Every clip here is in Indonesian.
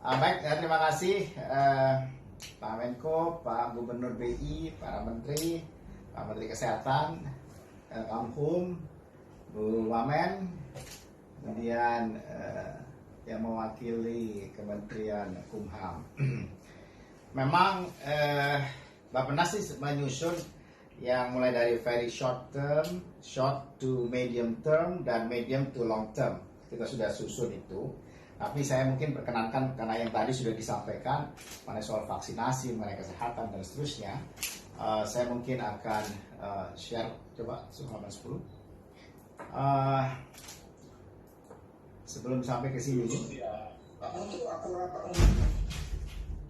Baik, terima kasih Pak Menko, Pak Gubernur BI, para Menteri, Pak Menteri Kesehatan, Kamhum, Bu Wamen, kemudian yang mewakili Kementerian Kumham. Memang Bappenas menyusun yang mulai dari very short term, short to medium term, dan medium to long term. Kita sudah susun itu. Tapi saya mungkin perkenankan karena yang tadi sudah disampaikan mengenai soal vaksinasi, mengenai kesehatan dan seterusnya, saya mungkin akan share coba halaman 10. Sebelum sampai ke sini.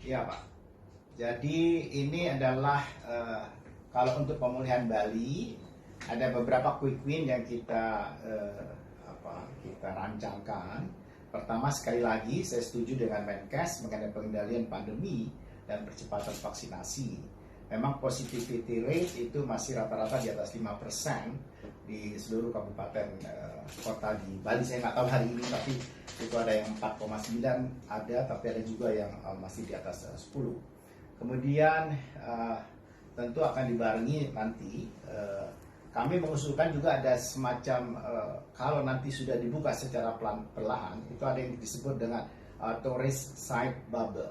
Iya Pak. Jadi ini adalah kalau untuk pemulihan Bali ada beberapa quick win yang kita rancangkan. Pertama, sekali lagi saya setuju dengan Menkes mengenai pengendalian pandemi dan percepatan vaksinasi. Memang positivity rate itu masih rata-rata di atas 5% di seluruh kabupaten kota di Bali. Saya nggak tahu hari ini, tapi itu ada yang 4,9 ada, tapi ada juga yang masih di atas 10. Kemudian tentu akan dibarengi nanti kami mengusulkan juga ada semacam kalau nanti sudah dibuka secara perlahan, itu ada yang disebut dengan tourist site bubble.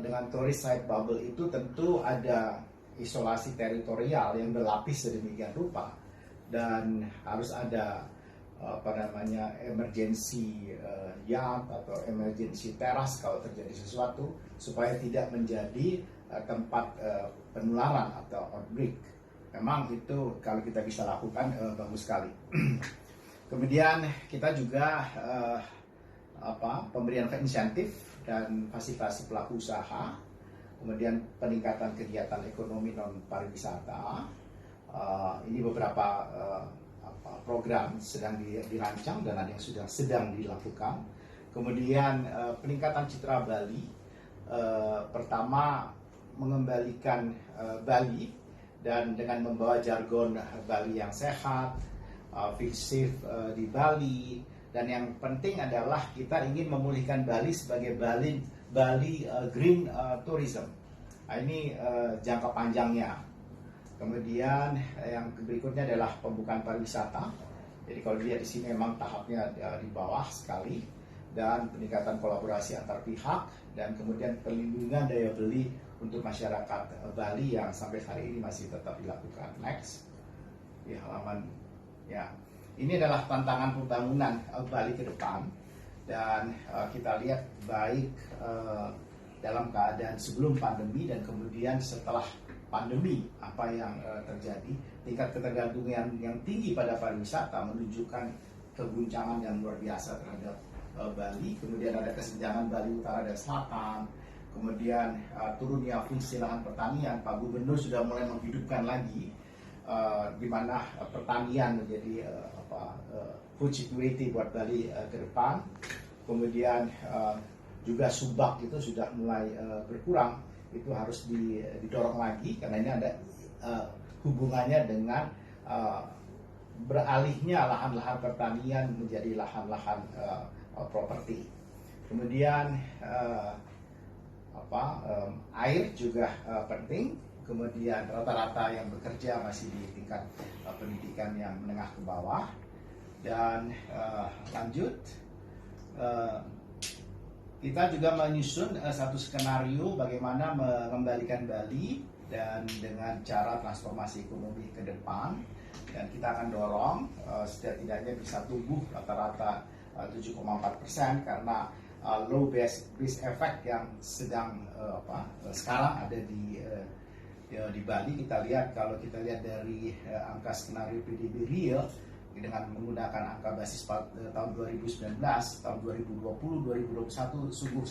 Dengan tourist site bubble itu tentu ada isolasi teritorial yang berlapis sedemikian rupa dan harus ada emergency yard atau emergency teras kalau terjadi sesuatu supaya tidak menjadi tempat penularan atau outbreak. Memang itu kalau kita bisa lakukan bagus sekali. Kemudian kita juga pemberian insentif dan fasilitasi pelaku usaha, kemudian peningkatan kegiatan ekonomi non pariwisata. Ini beberapa program sedang dirancang dan ada yang sudah sedang dilakukan. Kemudian peningkatan citra Bali, pertama mengembalikan Bali dan dengan membawa jargon Bali yang sehat, feel safe di Bali, dan yang penting adalah kita ingin memulihkan Bali sebagai Bali green tourism. Nah, ini jangka panjangnya. Kemudian yang berikutnya adalah pembukaan pariwisata. Jadi kalau dilihat di sini memang tahapnya di bawah sekali, dan peningkatan kolaborasi antar pihak, dan kemudian perlindungan daya beli untuk masyarakat Bali yang sampai hari ini masih tetap dilakukan. Next, di halaman ya. Ini adalah tantangan pembangunan Bali ke depan, dan kita lihat baik dalam keadaan sebelum pandemi dan kemudian setelah pandemi apa yang terjadi. Tingkat ketergantungan yang tinggi pada pariwisata menunjukkan keguncangan yang luar biasa terhadap Bali. Kemudian ada kesenjangan Bali Utara dan Selatan. Kemudian turunnya fungsi lahan pertanian. Pak Gubernur sudah mulai menghidupkan lagi di mana pertanian menjadi food security buat Bali ke depan. Kemudian juga subak itu sudah mulai berkurang. Itu harus didorong lagi karena ini ada hubungannya dengan beralihnya lahan-lahan pertanian menjadi lahan-lahan properti. Kemudian air juga penting. Kemudian rata-rata yang bekerja masih di tingkat pendidikan yang menengah ke bawah. Dan lanjut, kita juga menyusun satu skenario bagaimana mengembalikan Bali dan dengan cara transformasi ekonomi ke depan. Dan kita akan dorong setidaknya bisa tumbuh rata-rata 7,4% karena low base effect yang sedang sekarang ada di Bali. Kita lihat, kalau kita lihat dari angka skenario PDB real dengan menggunakan angka basis tahun 2019, tahun 2020, 2021 sungguh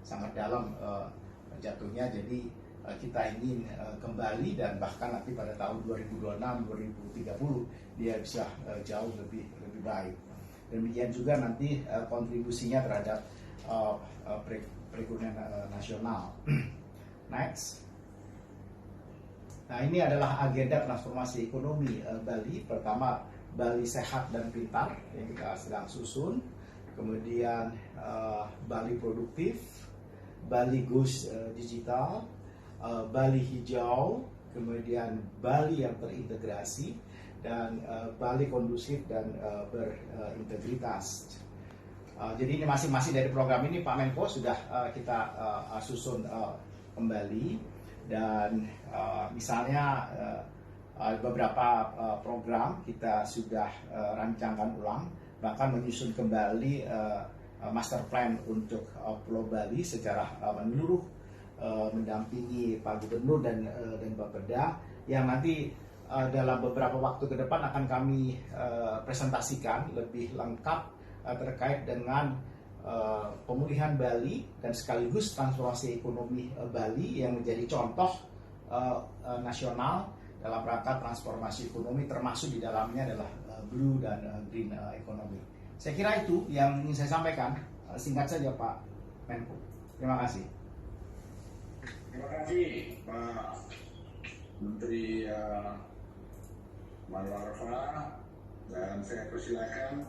sangat dalam jatuhnya. Jadi kita ingin kembali, dan bahkan nanti pada tahun 2026, 2030 dia bisa jauh lebih baik. Demikian juga nanti kontribusinya terhadap perekonomian nasional. Next. Nah, ini adalah agenda transformasi ekonomi Bali. Pertama, Bali sehat dan pintar yang kita sedang susun. Kemudian Bali produktif, Bali Goes Digital, Bali Hijau, kemudian Bali yang terintegrasi, dan Bali kondusif dan berintegritas. Jadi ini masing-masing dari program ini Pak Menko sudah kita susun kembali, dan misalnya beberapa program kita sudah rancangkan ulang, bahkan menyusun kembali master plan untuk Pulau Bali secara menyeluruh, mendampingi Pak Gubernur dan Bapeda, yang nanti dalam beberapa waktu ke depan akan kami presentasikan lebih lengkap terkait dengan pemulihan Bali dan sekaligus transformasi ekonomi Bali yang menjadi contoh nasional dalam rangka transformasi ekonomi, termasuk di dalamnya adalah blue dan green economy. Saya kira itu yang ingin saya sampaikan. Singkat saja Pak Menko. Terima kasih. Terima kasih Pak Menteri Marwafa, dan saya persilakan